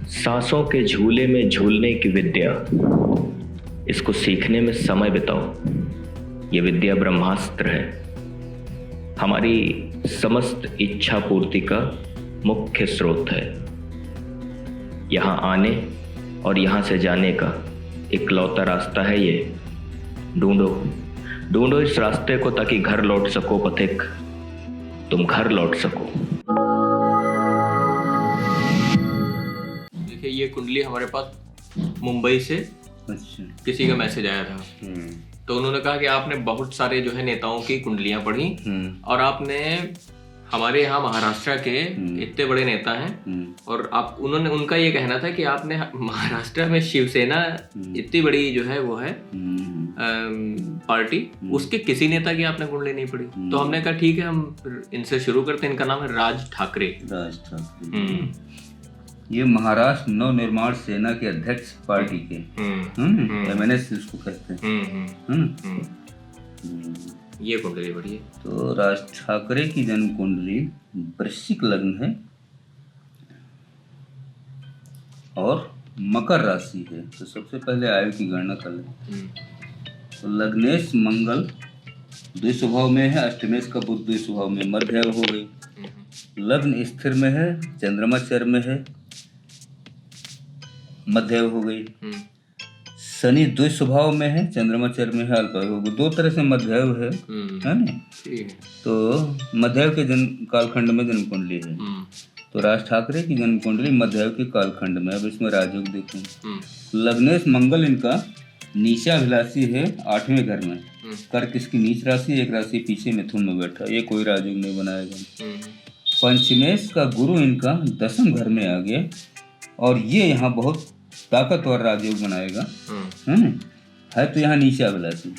सांसों के झूले में झूलने की विद्या, इसको सीखने में समय बिताओ। ये विद्या ब्रह्मास्त्र है, हमारी समस्त इच्छा पूर्ति का मुख्य स्रोत है। यहाँ आने और यहाँ से जाने का इकलौता रास्ता है ये। ढूंढो ढूंढो इस रास्ते को, ताकि घर लौट सको पथिक, तुम घर लौट सको। देखिए, ये कुंडली हमारे पास मुंबई से किसी का मैसेज आया था। तो उन्होंने कहा कि आपने बहुत सारे जो है नेताओं की कुंडलियां पढ़ी और आपने हमारे यहाँ महाराष्ट्र के इतने बड़े नेता हैं और आप उनका ये कहना था कि आपने महाराष्ट्र में शिवसेना इतनी बड़ी जो है वो है पार्टी, उसके किसी नेता की आपने कुंडली नहीं पढ़ी। तो हमने कहा ठीक है, हम इनसे शुरू करते हैं। इनका नाम है राज ठाकरे। ये महाराष्ट्र नव निर्माण सेना के अध्यक्ष पार्टी के MNS इसको कहते हैं। ये कुंडली बढ़ी है। तो राज ठाकरे की जन्म कुंडली वृश्चिक लग्न है और मकर राशि है। तो सबसे पहले आयु की गणना कर लें। तो लग्नेश मंगल द्वि स्वभाव में है, अष्टमेश का बुध द्वि स्वभाव में, मध्य हो गई। लग्न स्थिर में है, चंद्रमा चर में है, मध्य हो गई। शनि द्वि स्वभाव में है, चंद्रमा चर में है, अल्प हो गई। दो तरह से मध्य है ना। तो मध्य के जन्म कालखंड में जन्म कुंडली है। तो राज ठाकरे की जन्म कुंडली मध्य के कालखंड में। अब इसमें राजयोग देखें। लग्नेश मंगल इनका नीचाभिलाषी है 8वें घर में। कर्क इसकी नीच राशि, एक राशि पीछे मिथुन में बैठा, ये कोई राजयोग नहीं बनाएगा। पंचमेश का गुरु इनका 10वें घर में आ गया और ये यहाँ बहुत ताकतवर राजयोग बनाएगा, है तो यहाँ नीचे अभिलाषी,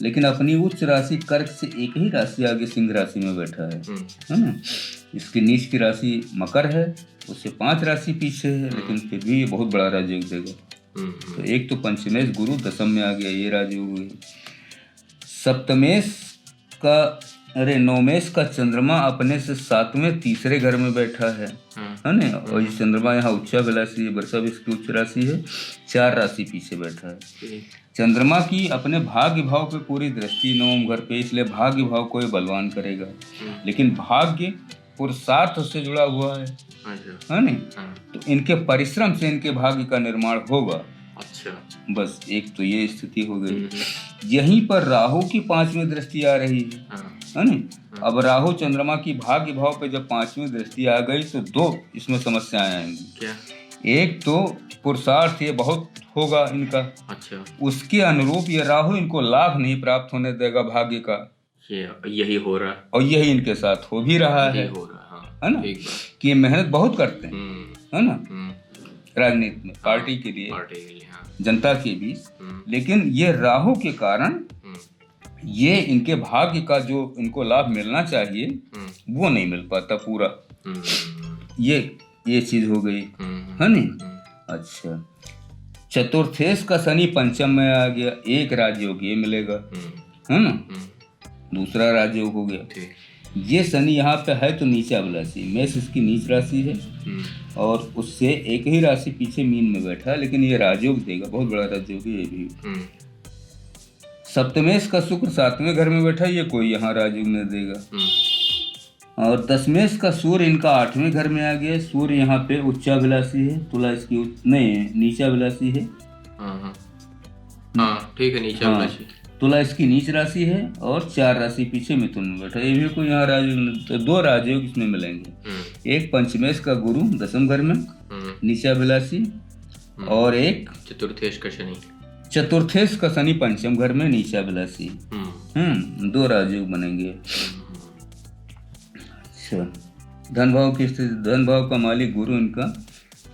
लेकिन अपनी उच्च राशि कर्क से एक ही राशि आगे सिंह राशि में बैठा है ना। इसकी नीच की राशि मकर है, उससे 5 राशि पीछे है, लेकिन फिर भी ये बहुत बड़ा राजयोग देगा। तो एक तो पंचमेश गुरु 10वें में आ गया, ये राजयोग हुई। सप्तमेश का नवमेश का चंद्रमा अपने से 7वें तीसरे घर में बैठा है ना। और ये चंद्रमा यहाँ उच्चाभिलाषी है, वृषभ इसकी उच्च राशि है, 4 राशि पीछे बैठा है। चंद्रमा की अपने भाग्य भाव पे पूरी दृष्टि 9वें घर पे, इसलिए भाग्य भाव को ये बलवान करेगा। लेकिन भाग्य पुरुषार्थ से जुड़ा हुआ है ना। तो इनके परिश्रम से इनके भाग्य का निर्माण होगा। अच्छा, बस एक तो ये स्थिति हो गई। यहीं पर राहु की 5वीं दृष्टि आ रही है ना। अब राहु चंद्रमा की भाग्य भाव पे जब 5वीं दृष्टि आ गई तो 2 इसमें समस्याएं आएंगी। क्या? एक तो पुरुषार्थ ये बहुत होगा इनका। अच्छा। उसके अनुरूप ये राहु इनको लाभ नहीं प्राप्त होने देगा भाग्य का। यही हो रहा है और यही इनके साथ हो भी रहा है ना। कि मेहनत बहुत करते हैं है ना राजनीति में, पार्टी के लिए, जनता के बीच। लेकिन ये राहु के कारण ये इनके भाग्य का जो इनको लाभ मिलना चाहिए वो नहीं मिल पाता पूरा। ये चीज हो गई है ना। अच्छा, चतुर्थेश का शनि 5म में आ गया, एक राजयोग ये मिलेगा है ना। दूसरा राजयोग हो गया। ये शनि यहाँ पे है तो नीचे अभिलाषी, मेष इसकी नीच राशि है और उससे एक ही राशि पीछे मीन में बैठा है, लेकिन ये राजयोग देगा, बहुत बड़ा राजयोग है ये भी। सप्तमेश का शुक्र 7वें घर में बैठा है, ये कोई यहाँ राजयोग नहीं देगा। और दशमेश का सूर्य इनका 8वें घर में आ गया। सूर्य यहाँ पे उच्चाभिलाषी है, तुला इसकी नहीं नीचाभिलाषी है। ठीक है, नीचाभिलाषी। तुला इसकी नीच राशि है और 4 राशि पीछे मिथुन में बैठा, ये भी कोई यहाँ राजयोग। तो 2 राजयोग इसमें मिलेंगे। एक पंचमेश का गुरु 10वें घर में नीचाभिलाषी और एक चतुर्थेश का शनि 5म घर में नीचाभिलाषी। 2 राजयोग बनेंगे। अच्छा, धन भाव की स्थिति, धन भाव का मालिक गुरु इनका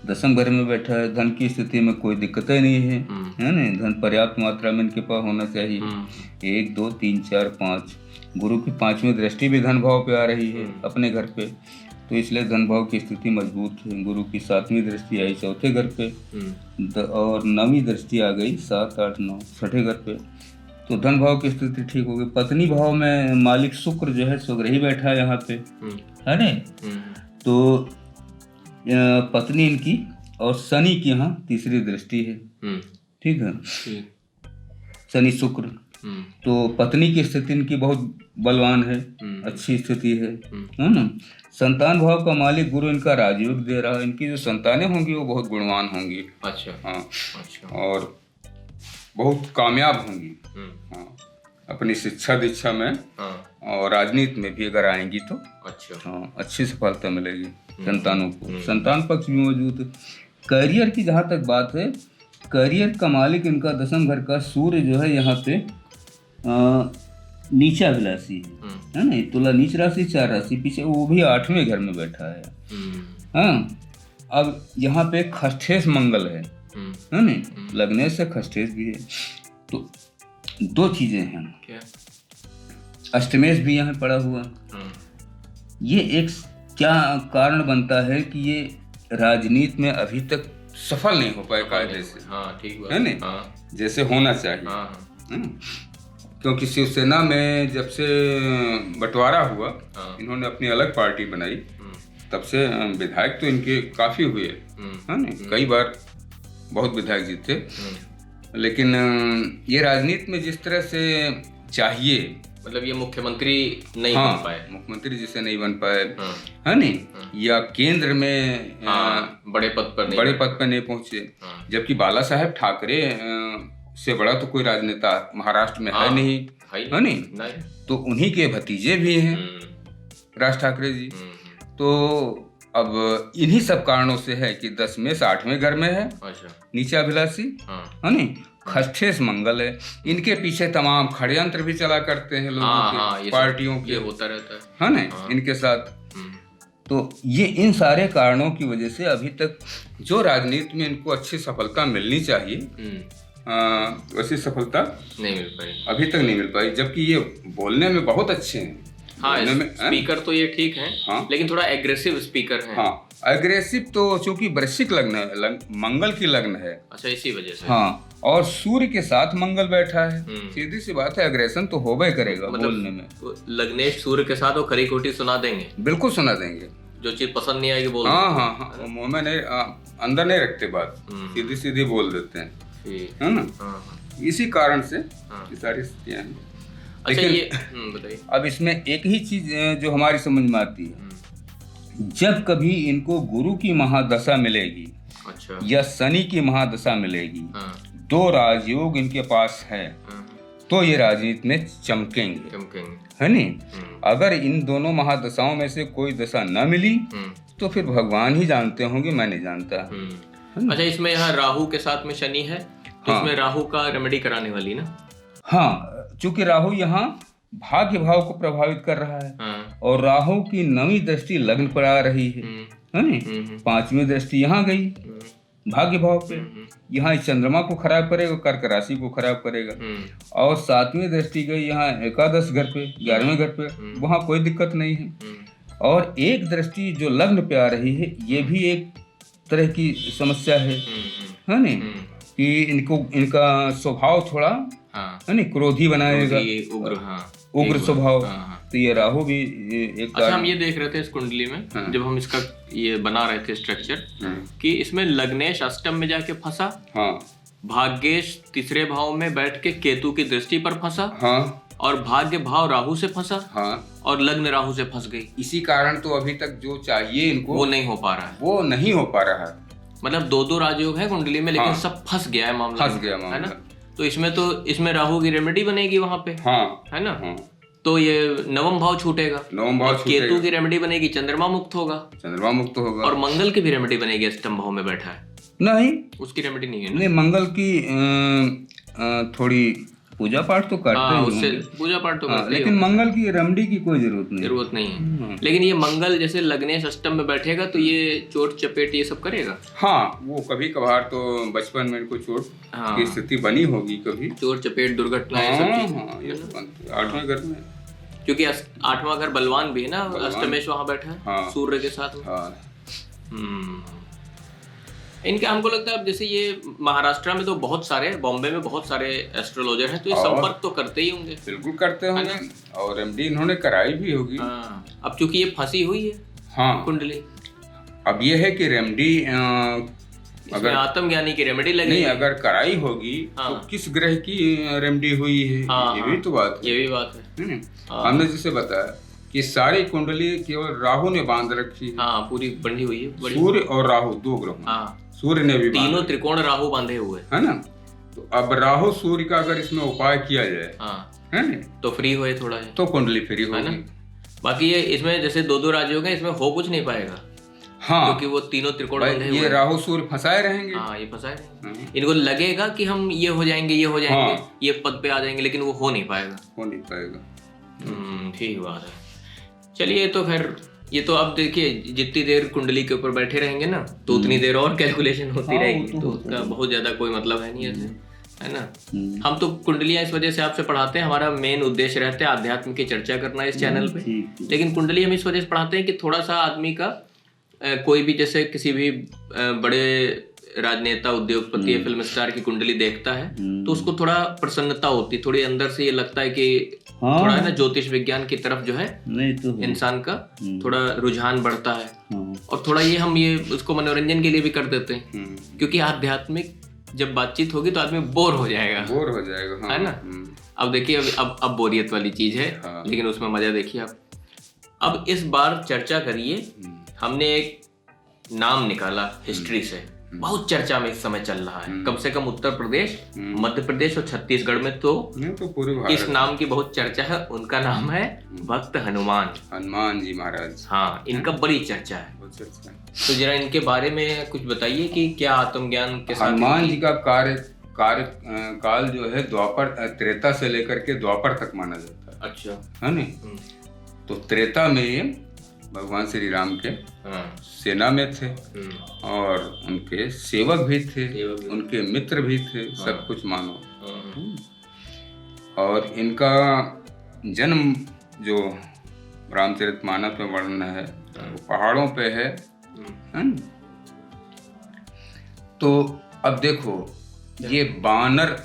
10वें घर में बैठा है। धन की स्थिति में कोई दिक्कतें नहीं है ना। धन पर्याप्त मात्रा में इनके पास होना चाहिए। 1 2 3 4 5 गुरु की 5वीं दृष्टि भी धन भाव पे आ रही है अपने घर पे, तो इसलिए धन भाव की स्थिति मजबूत है। गुरु की 7वीं दृष्टि आई 4थे घर पे और 9वीं दृष्टि आ गई 7 8 9 6ठे घर पे, तो धन भाव की स्थिति ठीक हो गई। पत्नी भाव में मालिक शुक्र जो है स्वग्रही बैठा है यहाँ पे, है ना। तो पत्नी इनकी और शनि की यहाँ तीसरी दृष्टि है, ठीक है, शनि शुक्र। तो पत्नी की स्थिति इनकी बहुत बलवान है, अच्छी स्थिति है ना। संतान भाव का मालिक गुरु इनका राजयोग दे रहा है, इनकी जो संतानें होंगी वो बहुत गुणवान होंगी। अच्छा। हाँ। अच्छा। और बहुत कामयाब होंगी। हाँ, अपनी शिक्षा दीक्षा में। हाँ। और राजनीति में भी अगर आएंगी तो अच्छा, हाँ, अच्छी सफलता मिलेगी संतानों को। संतान पक्ष भी मौजूद है। करियर की जहाँ तक बात है, करियर का मालिक इनका दसम घर का सूर्य जो है यहाँ पे नीचा विलासी है ना। तुला नीच राशि, 4 राशि पीछे, वो भी 8वें घर में बैठा है। हाँ, अब यहाँ पे खष्ठेश मंगल है ना, लग्नेश से खष्ठेश भी है। तो 2 चीजें हैं। क्या? अष्टमेश भी यहाँ पड़ा हुआ। ये एक क्या कारण बनता है कि ये राजनीति में अभी तक सफल नहीं हो पाए कायदे से। हाँ, ठीक बात है ना। हाँ। जैसे होना चाहिए। हाँ। क्योंकि शिवसेना में जब से बंटवारा हुआ, इन्होंने अपनी अलग पार्टी बनाई, तब से विधायक तो इनके काफी हुए, है ना, कई बार बहुत विधायक जीते। लेकिन ये राजनीति में जिस तरह से चाहिए, मतलब ये मुख्यमंत्री नहीं बन पाए, मुख्यमंत्री जिसे नहीं बन पाए, है नहीं, या केंद्र में बड़े पद पर नहीं पहुंचे। जबकि बाला साहेब ठाकरे से बड़ा तो कोई राजनेता महाराष्ट्र में है नहीं, है नहीं। तो उन्हीं के भतीजे भी हैं राज ठाकरे जी। तो अब इन्हीं सब कारणों से है कि 10वें से 8वें घर में है। अच्छा। नीचा अभिलाषी, है नहीं, खष्ठेश मंगल है। इनके पीछे तमाम षड्यंत्र भी चला करते हैं लोगों के, पार्टियों के, होता रहता है ना, इनके साथ। तो ये इन सारे कारणों की वजह से अभी तक जो राजनीति में इनको अच्छी सफलता मिलनी चाहिए, वैसी सफलता नहीं मिल पाई, अभी तक नहीं मिल पाई। जबकि ये बोलने में बहुत अच्छे हैं। हाँ, स्पीकर तो ये ठीक है। हाँ? लेकिन थोड़ा एग्रेसिव स्पीकर है। हाँ, एग्रेसिव तो चूंकि वृश्चिक लग्न है, मंगल की लग्न है। अच्छा, इसी वजह से। हाँ, और सूर्य के साथ मंगल बैठा है, सीधी सी बात है, एग्रेशन तो होगा ही करेगा। मतलब बोलने में लग्नेश सूर्य के साथ वो खरी खोटी सुना देंगे, बिल्कुल सुना देंगे। जो चीज पसंद नहीं आएगी बोल। हाँ, मुंह में नहीं, अंदर नहीं रखते बात, सीधी सीधी बोल देते हैं, है ना। इसी कारण से ये सारी स्थितियां हैं। अच्छा, ये बताइए। अब इसमें एक ही चीज जो हमारी समझ में आती है, जब कभी इनको गुरु की महादशा मिलेगी, अच्छा, या शनि की महादशा मिलेगी, 2 राजयोग इनके पास है, तो ये राजनीति में चमकेंगे, है नहीं। अगर इन दोनों महादशाओं में से कोई दशा न मिली तो फिर भगवान ही जानते होंगे, मैं नहीं जानता। अच्छा, इसमें यहाँ राहु के साथ में शनि है, तो इसमें राहु का रेमेडी कराने वाली ना। हाँ, चूंकि राहु यहाँ भाग्य भाव को प्रभावित कर रहा है, और राहु की 9वीं दृष्टि लग्न पर आ रही है नहीं, 5वीं दृष्टि यहाँ गई भाग्य भाव पे, यहाँ चंद्रमा को खराब करेगा, कर्क राशि को खराब करेगा। और 7वीं दृष्टि गई यहाँ एकादश घर पे, 11वें घर पे, वहाँ कोई दिक्कत नहीं है। और एक दृष्टि जो लग्न पे आ रही है, ये भी एक तरह की समस्या है नहीं, कि इनका स्वभाव थोड़ा है नहीं, क्रोधी बनाएगा, उग्र स्वभाव। तो ये राहु भी एक। अच्छा, हम ये देख रहे थे इस कुंडली में, जब हम इसका ये बना रहे थे स्ट्रक्चर, कि इसमें लग्नेश अष्टम में जाके फंसा, भाग्येश 3रे भाव में बैठ के केतु की दृष्टि पर फंसा, और भाग्य भाव राहु से फंसा, और लग्न राहु से फंस गई। इसी कारण तो अभी तक जो चाहिए इनको वो नहीं हो पा रहा है, वो नहीं हो पा रहा है। मतलब 2 राजयोग है कुंडली में, लेकिन सब फंस गया है मामला, है ना। तो इसमें राहु की रेमेडी बनेगी वहां पे, है ना। तो ये 9वां भाव छूटेगा, केतु की रेमेडी बनेगी, चंद्रमा मुक्त होगा, और मंगल की भी रेमेडी बनेगी, अष्टम भाव में बैठा है नहीं, उसकी रेमेडी नहीं है ना? नहीं, मंगल की थोड़ी पूजा पाठ तो करते हैं, उससे पूजा पाठ तो करते, लेकिन मंगल की रेमेडी की कोई जरूरत नहीं है। लेकिन ये मंगल जैसे लग्नेश अष्टम में बैठेगा तो ये चोट चपेट ये सब करेगा। हाँ, वो कभी कभार तो बचपन में इनको चोट की स्थिति बनी होगी, कभी चोट चपेट दुर्घटना ये सब 8वें घर में, क्योंकि 8वां घर बलवान भी है ना, अष्टमेश वहाँ बैठा है सूर्य के साथ में। इनके हमको लगता है, अब जैसे ये महाराष्ट्र में तो बहुत सारे, बॉम्बे में बहुत सारे एस्ट्रोलॉजर हैं, तो ये संपर्क तो करते ही होंगे। बिल्कुल करते होंगे, और रेमेडी इन्होंने कराई भी होगी। अब चूंकि ये फंसी हुई है कुंडली, अब ये है कि रेमेडी अगर आत्मज्ञानी की रेमेडी लगी नहीं, अगर कराई होगी तो किस ग्रह की रेमेडी हुई है, ये भी तो बात है। ये भी बात है। हमने जैसे बताया कि सारी कुंडली केवल राहु ने बांध रखी है। पूरी बंधी हुई है। सूर्य और राहु 2 ग्रह, सूर्य ने भी तीनों त्रिकोण राहु बांधे हुए है ना। तो अब राहु सूर्य का अगर इसमें उपाय किया जाए है ना, तो फ्री होए थोड़ा है, तो कुंडली फ्री होगी। बाकी ये इसमें जैसे 2-2 राजयोग हैं, इसमें हो कुछ नहीं पाएगा। क्योंकि वो तीनों त्रिकोण बंधे हुए, ये राहु सूर्य फंसाए रहेंगे। ये फंसाए रहेंगे। इनको लगेगा कि हम ये हो जाएंगे, ये हो जाएंगे, ये पद पे आ जाएंगे, लेकिन वो हो नहीं पाएगा। ठीक बात है। चलिए, तो खैर ये तो अब देखिए, जितनी देर कुंडली के ऊपर बैठे रहेंगे ना, तो उतनी देर और कैलकुलेशन होती रहेगी, तो उसका बहुत ज्यादा कोई मतलब है नहीं ऐसे, है ना। हम तो कुंडलियां इस वजह से आपसे पढ़ाते हैं, हमारा मेन उद्देश्य रहता है अध्यात्म की चर्चा करना इस चैनल पे। लेकिन कुंडली हम इस वजह से पढ़ाते हैं कि थोड़ा सा आदमी का कोई भी, जैसे किसी भी बड़े राजनेता, उद्योगपति या फिल्म स्टार की कुंडली देखता है तो उसको थोड़ा प्रसन्नता होती, थोड़ी अंदर से ये लगता है कि थोड़ा है ना, ज्योतिष विज्ञान की तरफ जो है इंसान का थोड़ा रुझान बढ़ता है। और थोड़ा ये उसको मनोरंजन के लिए भी कर देते हैं, क्योंकि आध्यात्मिक जब बातचीत होगी तो आदमी बोर हो जाएगा, है ना। अब देखिए, अब बोरियत वाली चीज है, लेकिन उसमें मजा देखिए आप। अब इस बार चर्चा करिए, हमने एक नाम निकाला हिस्ट्री से, बहुत चर्चा में इस समय चल रहा है, कम से कम उत्तर प्रदेश, मध्य प्रदेश और छत्तीसगढ़ में तो पूरे इस नाम की बहुत चर्चा है। उनका नाम है भक्त हनुमान जी महाराज। इनका बड़ी चर्चा है। तो जरा इनके बारे में कुछ बताइए कि क्या आत्मज्ञान के साथ हनुमान जी का काल जो है द्वापर, त्रेता से लेकर के द्वापर तक माना जाता है। अच्छा, है ना। तो त्रेता में भगवान श्री राम के सेना में थे और उनके सेवक भी थे, उनके मित्र भी थे, सब कुछ मानो। और इनका जन्म जो रामचरितमानस में वर्णन है वो पहाड़ों पे है न? तो अब देखो, ये बानर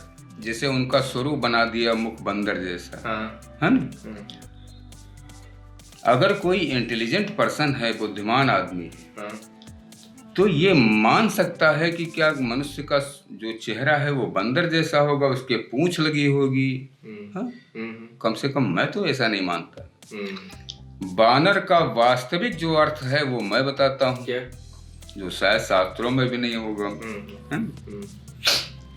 जैसे उनका स्वरूप बना दिया, मुख बंदर जैसा, है न। अगर कोई इंटेलिजेंट पर्सन है, बुद्धिमान आदमी है, तो ये मान सकता है कि क्या मनुष्य का जो चेहरा है वो बंदर जैसा होगा, उसके पूंछ लगी होगी। कम से कम मैं तो ऐसा नहीं मानता। बानर का वास्तविक जो अर्थ है वो मैं बताता हूँ, जो शायद शास्त्रों में भी नहीं होगा।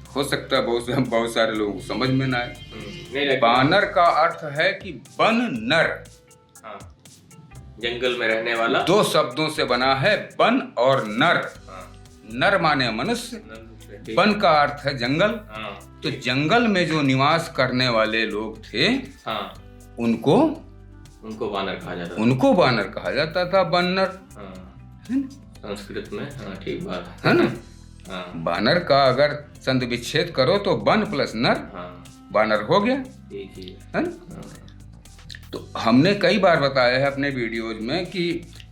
हो सकता है बहुत सारे लोगों को समझ में ना आए। बानर का अर्थ है कि बन नर, जंगल में रहने वाला। 2 शब्दों से बना है, बन और नर। नर माने मनुष्य, बन का अर्थ है जंगल। तो जंगल में जो निवास करने वाले लोग थे, उनको बानर कहा जाता था। उनको बानर कहा जाता था, बन्नर संस्कृत में। ठीक बात है ना। बानर का अगर संधि विच्छेद करो तो बन प्लस नर, बानर हो गया, है ना। तो हमने कई बार बताया है अपने वीडियोज में कि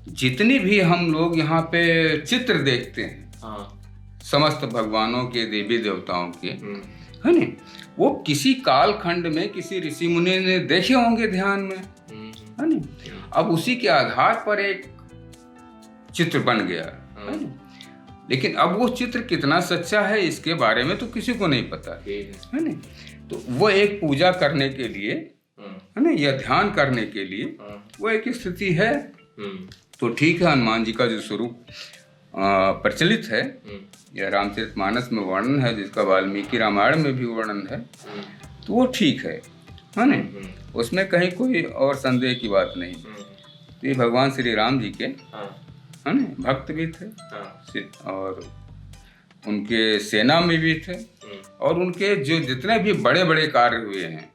जितनी भी हम लोग यहाँ पे चित्र देखते हैं, समस्त भगवानों के, देवी देवताओं के, है ना, वो किसी काल खंड में किसी ऋषि मुनि ने देखे होंगे ध्यान में, है ना। अब उसी के आधार पर एक चित्र बन गया, है ना। लेकिन अब वो चित्र कितना सच्चा है इसके बारे में तो किसी को नहीं पता, है ना। तो वो एक पूजा करने के लिए, है ना, या ध्यान करने के लिए वो एक स्थिति है। तो ठीक है, हनुमान जी का जो स्वरूप प्रचलित है, या रामचरितमानस में वर्णन है, जिसका वाल्मीकि रामायण में भी वर्णन है, तो वो ठीक है ना। उसमें कहीं कोई और संदेह की बात नहीं। तो ये भगवान श्री राम जी के, है ना, भक्त भी थे और उनके सेना में भी थे, और उनके जो जितने भी बड़े बड़े कार्य हुए हैं,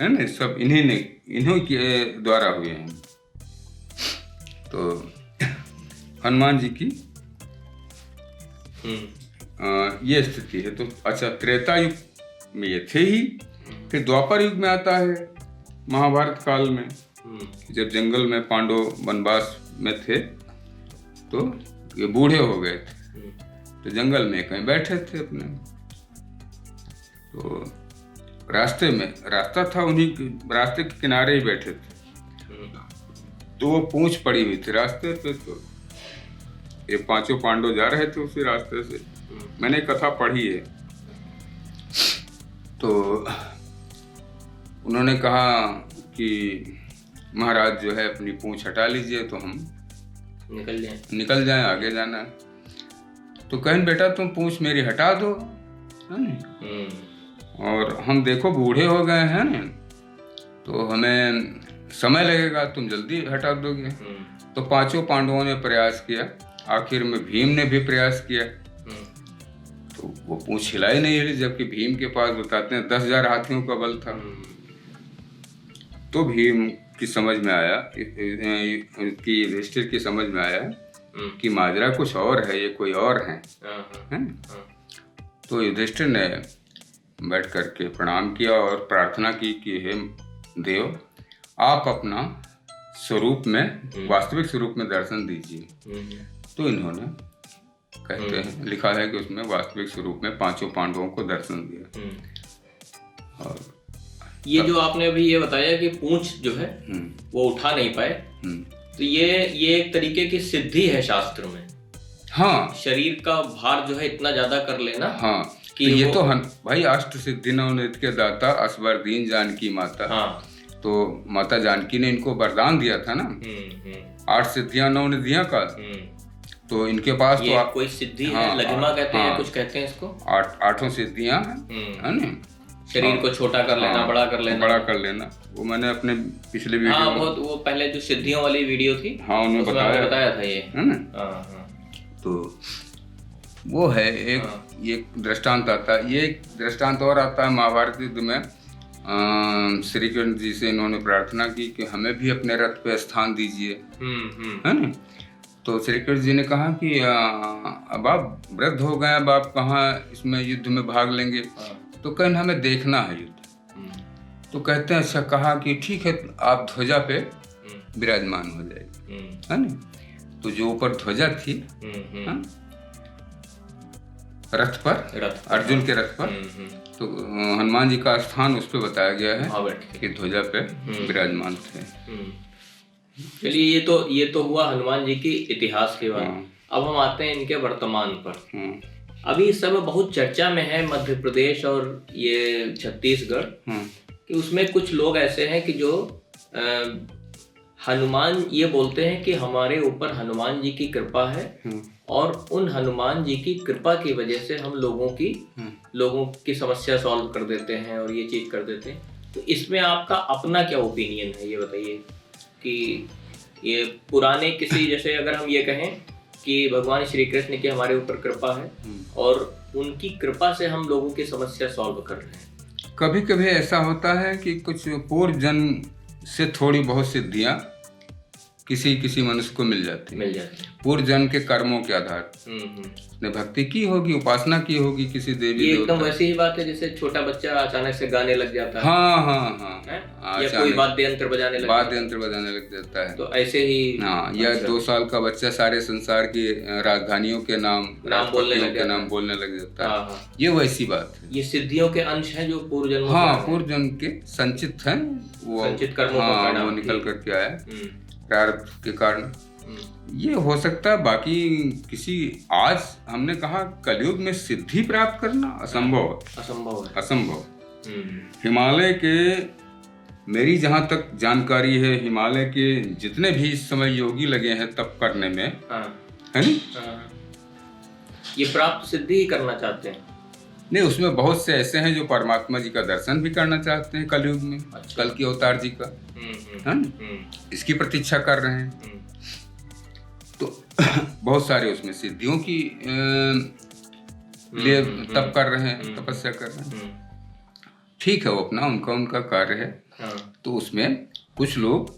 है ना, सब इन्हीं के द्वारा हुए हैं। तो हनुमान जी की ये स्थिति है। तो अच्छा, त्रेता युग में ये थे ही। फिर द्वापर युग में आता है, महाभारत काल में, जब जंगल में पांडव वनवास में थे तो ये बूढ़े हो गए थे, तो जंगल में कहीं बैठे थे अपने, तो रास्ता था, उन्हीं रास्ते के किनारे ही बैठे थे। तो वो पूंछ पड़ी हुई थी रास्ते पे, तो ये 5 पांडव जा रहे थे उसी रास्ते से। मैंने कथा पढ़ी है। तो उन्होंने कहा कि महाराज जो है अपनी पूंछ हटा लीजिए तो हम निकल जाएं, आगे जाना है। तो कहें बेटा तुम पूंछ मेरी हटा दो, है ना, और हम देखो बूढ़े हो गए हैं ना, तो हमें समय लगेगा, तुम जल्दी हटा दोगे। तो पांचों पांडवों ने प्रयास किया, आखिर में भीम ने भी प्रयास किया, तो वो पूंछ हिलाई नहीं हिली, जबकि भीम के पास बताते हैं 10,000 हाथियों का बल था। तो भीम की समझ में आया कि युधिष्ठिर की समझ में आया कि माजरा कुछ और है, ये कोई और है। तो युधिष्ठिर ने बैठ करके प्रणाम किया और प्रार्थना की कि हे देव, आप अपना स्वरूप में, वास्तविक स्वरूप में दर्शन दीजिए। तो इन्होंने कहते हैं, लिखा है कि उसमें वास्तविक स्वरूप में पांचों पांडवों को दर्शन दिया। और ये जो आपने अभी ये बताया कि पूंछ जो है वो उठा नहीं पाए, तो ये एक तरीके की सिद्धि है शास्त्र में। हाँ, शरीर का भार जो है इतना ज्यादा कर लेना। हाँ, कि तो ये तो भाई अष्ट सिद्धि नवनीत के दाता असबर दीन जानकी माता। हाँ, तो माता जानकी ने इनको वरदान दिया था ना, 8 सिद्धियां नवनिधियां का। तो इनके पास ये तो कोई सिद्धि है, लघिमा कहते हैं, कुछ कहते हैं इसको। 8 सिद्धियां है ना, शरीर को छोटा कर लेना, बड़ा कर लेना। वो मैंने अपने पिछले वीडियो हाँ, बहुत वो पहले जो सिद्धियों वाली वीडियो थी, हाँ, उन्होंने बताया था ये, है ना। तो वो है एक दृष्टांत आता है। ये एक दृष्टांत और आता है महाभारत युद्ध में। श्री कृष्ण जी से इन्होंने प्रार्थना की कि हमें भी अपने रथ पे स्थान दीजिए, है ना। तो श्री कृष्ण जी ने कहा कि अब आप वृद्ध हो गए, अब आप कहाँ इसमें युद्ध में भाग लेंगे। तो कहन हमें देखना है युद्ध। तो कहते हैं अच्छा, कहा कि ठीक है, आप ध्वजा पे विराजमान हो जाएगी, है ना। तो जो ऊपर ध्वजा थी रथ पर, अर्जुन के रथ पर, तो हनुमान जी का स्थान उस पे बताया गया है कि ध्वजा पे विराजमान थे। चलिए, ये तो हुआ हनुमान जी की इतिहास के बारे। अब हम आते हैं इनके वर्तमान पर। अभी इस समय बहुत चर्चा में है मध्य प्रदेश और ये छत्तीसगढ़, कि उसमें कुछ लोग ऐसे हैं कि जो हनुमान, ये बोलते हैं कि हमारे ऊपर हनुमान जी की कृपा है और उन हनुमान जी की कृपा की वजह से हम लोगों की समस्या सॉल्व कर देते हैं और ये चीज कर देते हैं। तो इसमें आपका अपना क्या ओपिनियन है, ये बताइए कि ये पुराने किसी, जैसे अगर हम ये कहें कि भगवान श्री कृष्ण की हमारे ऊपर कृपा है और उनकी कृपा से हम लोगों की समस्या सॉल्व कर रहे हैं। कभी कभी ऐसा होता है कि कुछ पूर्व जन्म से थोड़ी बहुत सिद्धियां किसी मनुष्य को मिल जाती है पूर्व जन्म के कर्मों के आधार। ने भक्ति की होगी, उपासना की होगी किसी देवी। ये एकदम वैसी ही बात है जैसे छोटा बच्चा अचानक से गाने लग जाता है। हाँ, या कोई वाद्य यंत्र बजाने लग जाता है। तो ऐसे ही हाँ, या 2 साल का बच्चा सारे संसार की राजधानियों के नाम बोलने लग जाता है। ये वैसी बात है। ये सिद्धियों के अंश हैं जो पूर्व जन्म, पूर्व जन्म के संचित हैं, वो संचित कर्मों का परिणाम वो निकल करके आया प्रारब्ध के कारण। ये हो सकता है। बाकी किसी, आज हमने कहा कलयुग में सिद्धि प्राप्त करना असंभव। हिमालय के, मेरी जहाँ तक जानकारी है, हिमालय के जितने भी इस समय योगी लगे हैं तप करने में, है नी, ये प्राप्त सिद्धि ही करना चाहते हैं। नहीं, उसमें बहुत से ऐसे हैं जो परमात्मा जी का दर्शन भी करना चाहते हैं कलयुग में। अच्छा। कल की अवतार जी का, है ना, इसकी प्रतीक्षा कर रहे हैं। तो बहुत सारे उसमें सिद्धियों की लिए तप कर रहे हैं, तपस्या कर रहे हैं। ठीक है, वो अपना उनका कार्य है। तो उसमें कुछ लोग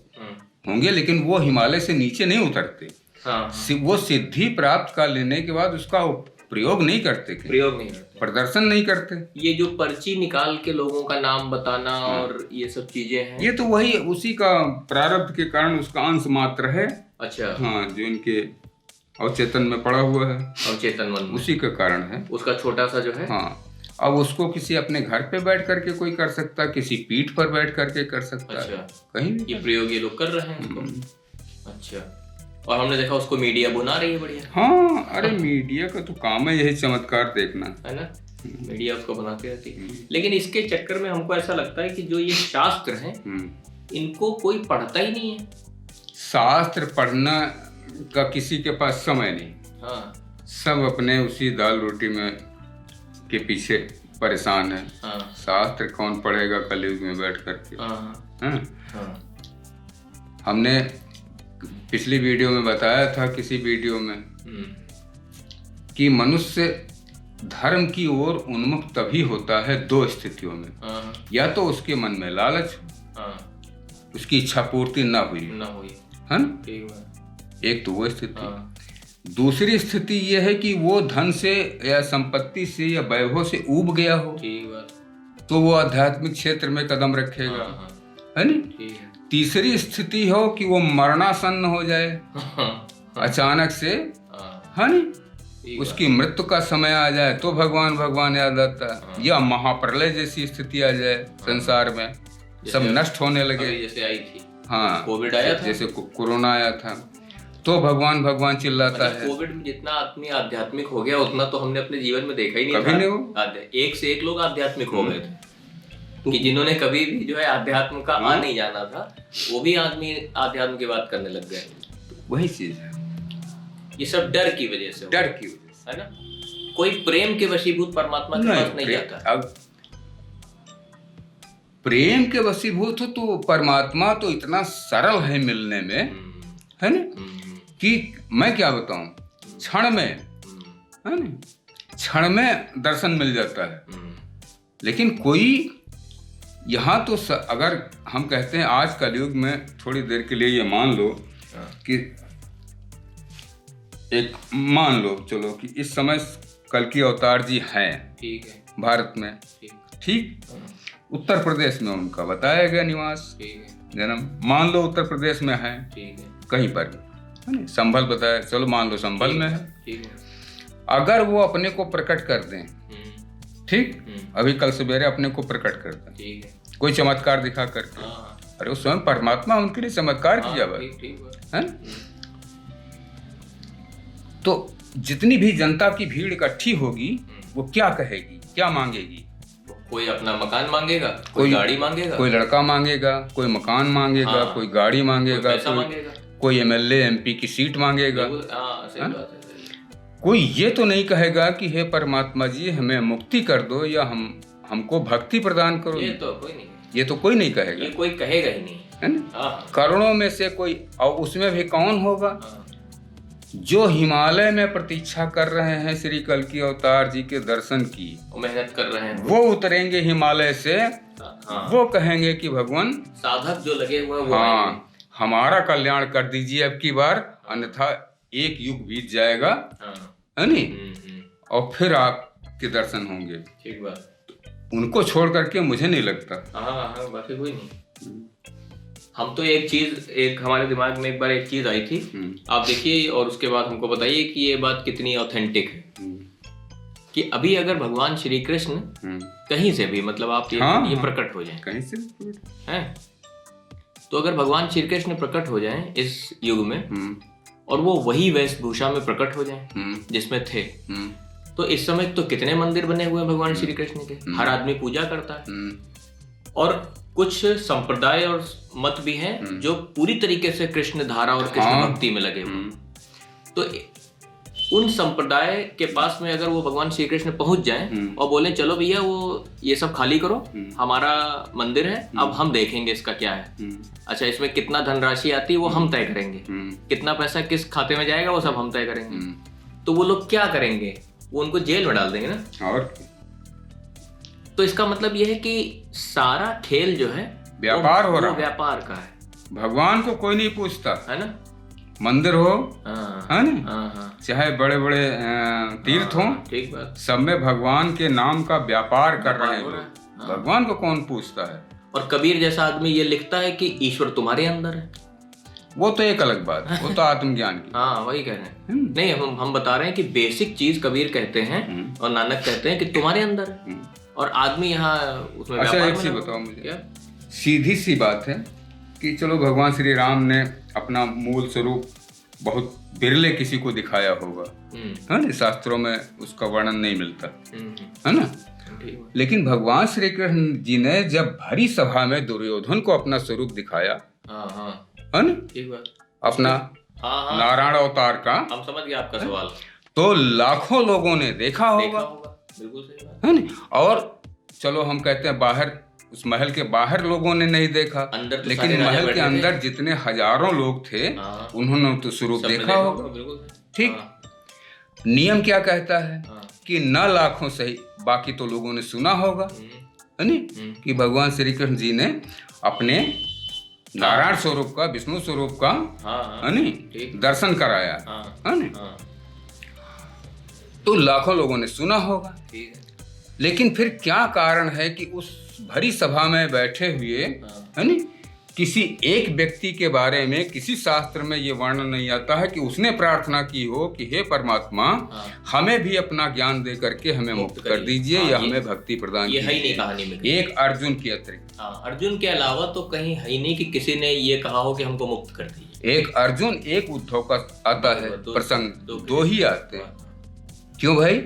होंगे, लेकिन वो हिमालय से नीचे नहीं उतरते। वो सिद्धि प्राप्त कर लेने के बाद उसका प्रयोग नहीं करते, प्रदर्शन नहीं करते। ये जो पर्ची निकाल के लोगों का नाम बताना और ये सब चीजें हैं, ये तो वही उसी का प्रारब्ध के कारण उसका अंश मात्र है। अच्छा। हाँ, जो इनके अवचेतन में पड़ा हुआ है, अवचेतन मन में, उसी का कारण है। उसका छोटा सा जो है। हाँ, अब उसको किसी अपने घर पे बैठ करके कोई कर सकता, किसी पीठ पर बैठ करके कर सकता। अच्छा। कहीं ये प्रयोग ये लोग कर रहे हैं इसको। अच्छा। और हमने देखा उसको मीडिया बुना रही है बढ़िया। हाँ, अरे मीडिया का तो काम है यही चमत्कार देखना, है ना, मीडिया उसको बनाती रहती है। लेकिन इसके चक्कर में हमको ऐसा लगता है कि जो ये शास्त्र हैं इनको कोई पढ़ता ही नहीं है। शास्त्र पढ़ना का किसी के पास समय नहीं। हाँ, सब अपने उसी दाल रोटी में के पीछे परेशान है। हाँ, शास्त्र कौन पढ़ेगा कलयुग में बैठ करके। हाँ, हाँ? हाँ, हमने पिछली वीडियो में बताया था, किसी वीडियो में, कि मनुष्य धर्म की ओर उन्मुख तभी होता है दो स्थितियों में। हाँ, या तो उसके मन में लालच, हाँ, उसकी इच्छा पूर्ति ना हुई, है ना, ठीक है। एक तो वो स्थिति। हाँ, दूसरी स्थिति ये है कि वो धन से या संपत्ति से या वैभव से ऊब गया हो, ठीक बात। तो वो आध्यात्मिक क्षेत्र में कदम रखेगा, हाँ, है ना। ठीक है। तीसरी स्थिति हो कि वो मरणासन्न हो जाए अचानक से, है ना, उसकी मृत्यु का समय आ जाए तो भगवान भगवान याद आता है। या महाप्रलय जैसी स्थिति आ जाए संसार में, सब नष्ट होने लगे, जैसे आई थी। हाँ, कोविड आया था, जैसे कोरोना आया था, तो भगवान भगवान चिल्लाता है। कोविड में जितना आदमी आध्यात्मिक हो गया उतना तो हमने अपने जीवन में देखा ही नहीं कभी था। नहीं हो। एक से एक लोग आध्यात्मिक हो गए थे कि जिन्होंने कभी भी जो है आध्यात्म का आ नहीं जाना था, वो भी आदमी आध्यात्म की बात करने लग गए। वही चीज है, ये सब डर की वजह से, डर की वजह से, है ना। कोई प्रेम के वशीभूत परमात्मा के पास नहीं जाता। अब प्रेम के वशीभूत हो तो परमात्मा तो इतना सरल है मिलने में, है ना, कि मैं क्या बताऊं, क्षण में, है ना, क्षण में दर्शन मिल जाता है। लेकिन कोई यहाँ तो अगर हम कहते हैं आज कलयुग में, थोड़ी देर के लिए ये मान लो कि एक मान लो चलो कि इस समय कल्कि अवतार जी हैं, ठीक है, भारत में, ठीक, उत्तर प्रदेश में उनका बताया गया निवास, जन्म, मान लो उत्तर प्रदेश में है, कहीं पर भी, है ना, संभल बताया, चलो मान लो संभल में है। अगर वो अपने को प्रकट कर दें, ठीक, अभी कल सवेरे अपने को प्रकट कर दें, कोई चमत्कार दिखा करके, अरे उस समय परमात्मा उनके लिए चमत्कार किया है। तो जितनी भी जनता की भीड़ इकट्ठी होगी वो क्या कहेगी, क्या मांगेगी? कोई अपना मकान मांगेगा, कोई गाड़ी मांगेगा, कोई लड़का मांगेगा, कोई मकान मांगेगा, कोई गाड़ी मांगेगा, कोई MLA MP की सीट मांगेगा। कोई ये तो नहीं कहेगा कि हे परमात्मा जी हमें मुक्ति कर दो या हमको भक्ति प्रदान करो। ये तो कोई नहीं, ये तो कोई नहीं कहेगा, ये कोई कहेगा ही नहीं, है ना। करोड़ों में से कोई, और उसमें भी कौन होगा जो हिमालय में प्रतीक्षा कर रहे हैं श्री कल्कि अवतार जी के दर्शन की, मेहनत कर रहे हैं, वो उतरेंगे हिमालय से, वो कहेंगे कि भगवान साधक जो लगे हुए हैं वो हमारा कल्याण कर दीजिए अब की बार, अन्यथा एक युग बीत जाएगा, है नहीं, और फिर आपके दर्शन होंगे। ठीक बात। उनको छोड़ करके मुझे नहीं लगता। बाकी कोई नहीं। हम तो एक हमारे दिमाग में एक बार एक चीज आई थी, आप देखिए और उसके बाद हमको बताइए कि ये बात कितनी ऑथेंटिक है। कि अभी अगर भगवान श्री कृष्ण कहीं से भी, मतलब आप ये प्रकट हो जाएं कहीं से हैं, तो अगर भगवान श्री कृष्ण प्रकट हो जाएं इस युग में और वो वही वेशभूषा में प्रकट हो जाएं जिसमें थे, तो इस समय तो कितने मंदिर बने हुए हैं भगवान श्री कृष्ण के, हर आदमी पूजा करता है। और कुछ संप्रदाय और मत भी हैं जो पूरी तरीके से कृष्ण धारा और कृष्ण भक्ति में लगे हुए। तो उन संप्रदाय के पास में अगर वो भगवान श्री कृष्ण पहुंच जाएं और बोले चलो भैया वो ये सब खाली करो, हमारा मंदिर है, अब हम देखेंगे इसका क्या है, अच्छा इसमें कितना धनराशि आती है वो हम तय करेंगे, कितना पैसा किस खाते में जाएगा वो सब हम तय करेंगे, तो वो लोग क्या करेंगे, वो उनको जेल में डाल देंगे ना। और तो इसका मतलब ये है कि सारा खेल जो है व्यापार हो रहा है, व्यापार का है। भगवान को कोई नहीं पूछता, है ना, मंदिर हो, है ना, चाहे बड़े बड़े तीर्थ हो, ठीक बात, सब में भगवान के नाम का व्यापार कर रहे हैं लोग। भगवान को कौन पूछता है? और कबीर जैसा आदमी ये लिखता है कि ईश्वर तुम्हारे अंदर है, वो तो एक अलग बात है, वो तो आत्मज्ञान की। वही कह रहे हैं। नहीं, हम बता रहे हैं कि बेसिक चीज कबीर कहते हैं और नानक कहते हैं कि तुम्हारे अंदर है, और आदमी यहाँ उसमें। अच्छा एक चीज बताओ मुझे, क्या सीधी सी बात है कि चलो भगवान श्री राम ने अपना मूल स्वरूप बहुत बिरले किसी को दिखाया होगा, है ना, शास्त्रों में उसका वर्णन नहीं मिलता, है ना। लेकिन भगवान श्री कृष्ण जी ने जब भरी सभा में दुर्योधन को अपना स्वरूप दिखाया, है ना, अपना नारायण अवतार का, हम समझ गए आपका सवाल, तो लाखों लोगों ने देखा होगा, बिल्कुल सही बात है ना। और चलो हम कहते हैं बाहर, उस महल के बाहर लोगों ने नहीं देखा, अंदर तो लेकिन महल के अंदर जितने हजारों लोग थे उन्होंने तो स्वरूप देखा होगा। ठीक, नियम क्या कहता है कि न लाखों सही, बाकी तो लोगों ने सुना होगा, है नी, कि भगवान श्री कृष्ण जी ने अपने नारायण स्वरूप का, विष्णु स्वरूप का, है नी, दर्शन कराया, है नी, तो लाखों लोगों ने सुना होगा। लेकिन फिर क्या कारण है कि उस भरी सभा में बैठे हुए, है नी, किसी एक व्यक्ति के बारे में किसी शास्त्र में ये वर्णन नहीं आता है कि उसने प्रार्थना की हो कि हे परमात्मा, हमें भी अपना ज्ञान दे करके हमें मुक्त कर दीजिए, या हमें भक्ति प्रदान कीजिए। ये है ही नहीं कहानी में, एक अर्जुन के अतिरिक्त, अर्जुन के अलावा तो कहीं है ही नहीं कि किसी ने ये कहा हो कि हमको मुक्त कर दीजिए। एक अर्जुन, एक उद्धव का आता है प्रसंग, दो ही आते हैं। क्यों भाई,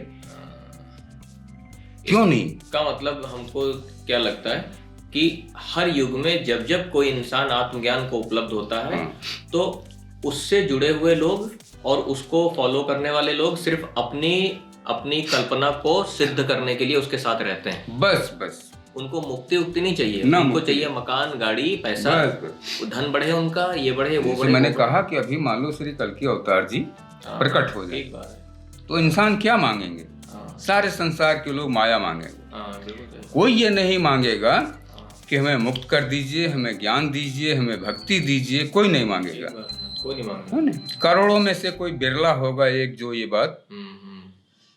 क्यों नहीं? का मतलब हमको क्या लगता है कि हर युग में जब जब कोई इंसान आत्मज्ञान को उपलब्ध होता है तो उससे जुड़े हुए लोग और उसको फॉलो करने वाले लोग सिर्फ अपनी कल्पना को सिद्ध करने के लिए उसके साथ रहते हैं। बस उनको मुक्ति उक्ति नहीं चाहिए, उनको चाहिए मकान, गाड़ी, पैसा, धन बढ़े उनका, ये बढ़े वो बढ़े। मैंने कहा कि अभी मान लो श्री कल्कि अवतार जी प्रकट हो जाए तो इंसान क्या मांगेंगे? सारे संसार के लोग माया मांगेंगे। कोई ये नहीं मांगेगा कि हमें मुक्त कर दीजिए, हमें ज्ञान दीजिए, हमें भक्ति दीजिए, कोई नहीं मांगेगा, कोई नहीं मांगेगा। करोड़ों में से कोई बिरला होगा एक जो ये बात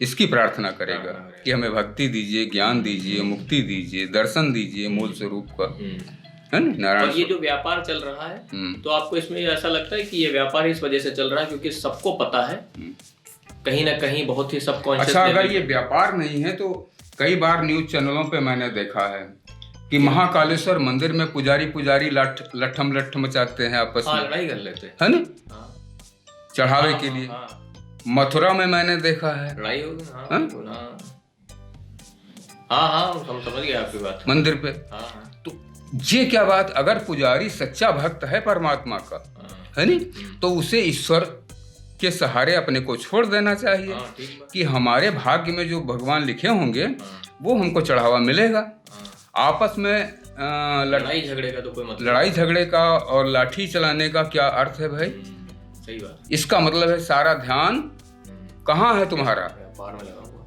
इसकी प्रार्थना करेगा कि हमें भक्ति दीजिए, ज्ञान दीजिए, मुक्ति दीजिए, दर्शन दीजिए मूल स्वरूप का, है ना, नारायण। और ये जो व्यापार चल रहा है तो आपको इसमें ऐसा लगता है कि ये व्यापार इस वजह से चल रहा है क्योंकि सबको पता है कहीं ना कहीं बहुत ही सबकॉन्शियस। अच्छा, अगर ये व्यापार नहीं है तो कई बार न्यूज चैनलों पे मैंने देखा है कि महाकालेश्वर मंदिर में पुजारी लट्ठम मचाते हैं आपस में, लड़ाई कर लेते हैं, है ना, चढ़ावे के लिए। मथुरा में मैंने देखा है लड़ाई होगी। हाँ, हम समझ गए आपकी बात। मंदिर पे तो ये क्या बात, अगर पुजारी सच्चा भक्त है परमात्मा का, है नी, तो उसे ईश्वर के सहारे अपने को छोड़ देना चाहिए कि हमारे भाग्य में जो भगवान लिखे होंगे वो हमको चढ़ावा मिलेगा। आपस में लड़ाई झगड़े का तो कोई मतलब, लड़ाई झगड़े का और लाठी चलाने का क्या अर्थ है भाई? सही बात। इसका मतलब है सारा ध्यान कहाँ है तुम्हारा? व्यापार में लगा हुआ,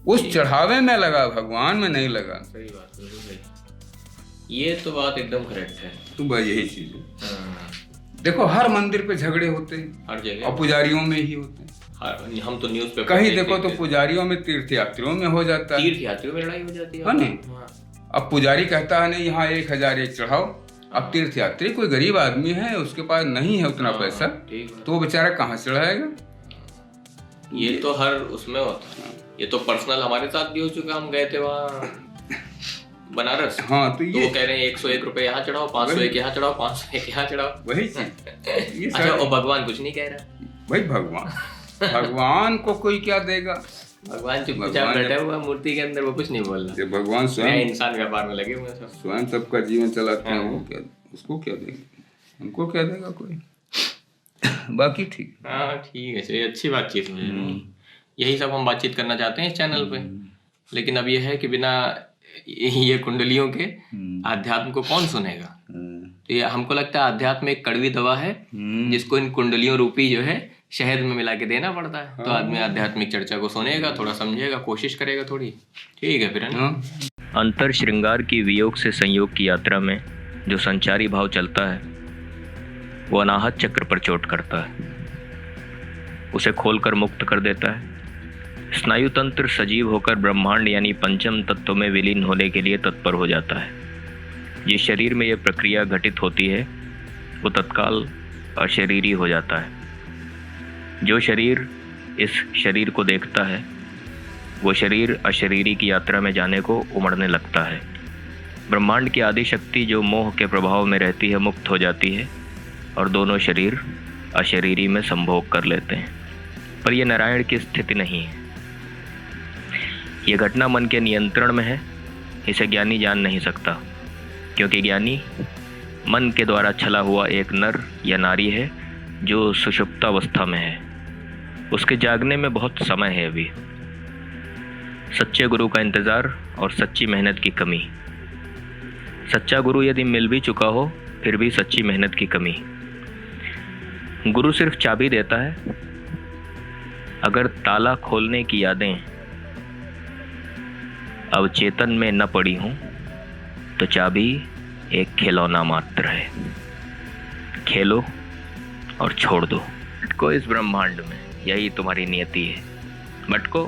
उस चढ़ावे में लगा, भगवान में नहीं लगा। सही बात, बिल्कुल सही। ये तो बात एकदम करेक्ट है। तो भाई यही चीज है। देखो हर मंदिर पे झगड़े होते हैं, हर जगह, और पुजारियों में ही होते हैं। हम तो न्यूज़ पे कहीं देखो तो पुजारियों में, तीर्थयात्रियों में हो जाता है, तीर्थयात्रियों में लड़ाई हो जाती है ना। अब पुजारी कहता है नहीं यहाँ 1001 चढ़ाओ, अब तीर्थयात्री कोई गरीब आदमी है, उसके पास नहीं है उतना पैसा, तो वो बेचारा कहाँ चढ़ाएगा? ये तो हर उसमें होता है। ये तो पर्सनल हमारे साथ भी हो चुका। हम गए थे वहाँ बनारस, हाँ, तो वो कह रहे हैं 101 रुपए यहाँ चढ़ाओ, 501 यहाँ चढ़ाओ, 501 यहाँ चढ़ाओ, वही चीज। अच्छा, और भगवान कुछ नहीं कह रहा भाई। भगवान को कोई क्या देगा? भगवान चुपचाप बैठा हुआ मूर्ति के अंदर, वो कुछ नहीं बोल रहा। भगवान स्वयं इंसान व्यापार में लगे हुए हैं, स्वयं सबका जीवन चलाते हैं, वो क्या, उसको क्या देगा? हमको क्या देगा कोई? बाकी ठीक। हाँ ठीक है, चलिए, अच्छी बातचीत हुई। यही सब हम बातचीत करना चाहते हैं इस चैनल पे। लेकिन अब यह है कि बिना ये कुंडलियों के आध्यात्म को कौन सुनेगा? तो ये हमको लगता है आध्यात्म एक कड़वी दवा है जिसको इन कुंडलियों रूपी जो है शहद में मिला के देना पड़ता है। तो आदमी आध्यात्मिक चर्चा को सुनेगा, थोड़ा समझेगा, कोशिश करेगा थोड़ी। ठीक है फिर, है ना। अंतर श्रृंगार की वियोग से संयोग की यात्रा में जो संचारी भाव चलता है वो अनाहत चक्र पर चोट करता है, उसे खोलकर मुक्त कर देता है। स्नायु तंत्र सजीव होकर ब्रह्मांड यानी पंचम तत्व में विलीन होने के लिए तत्पर हो जाता है। जिस शरीर में यह प्रक्रिया घटित होती है वो तत्काल अशरीरी हो जाता है। जो शरीर इस शरीर को देखता है वो शरीर अशरीरी की यात्रा में जाने को उमड़ने लगता है। ब्रह्मांड की आदि शक्ति जो मोह के प्रभाव में रहती है मुक्त हो जाती है और दोनों शरीर अशरीरी में संभोग कर लेते हैं, पर यह नारायण की स्थिति नहीं है। यह घटना मन के नियंत्रण में है। इसे ज्ञानी जान नहीं सकता, क्योंकि ज्ञानी मन के द्वारा छला हुआ एक नर या नारी है जो सुषुप्तावस्था में है। उसके जागने में बहुत समय है अभी। सच्चे गुरु का इंतज़ार और सच्ची मेहनत की कमी। सच्चा गुरु यदि मिल भी चुका हो, फिर भी सच्ची मेहनत की कमी। गुरु सिर्फ चाबी देता है। अगर ताला खोलने की यादें अवचेतन में न पड़ी हों, तो चाबी एक खिलौना मात्र है। खेलो और छोड़ दो। भटको इस ब्रह्मांड में, यही तुम्हारी नियति है। भटको।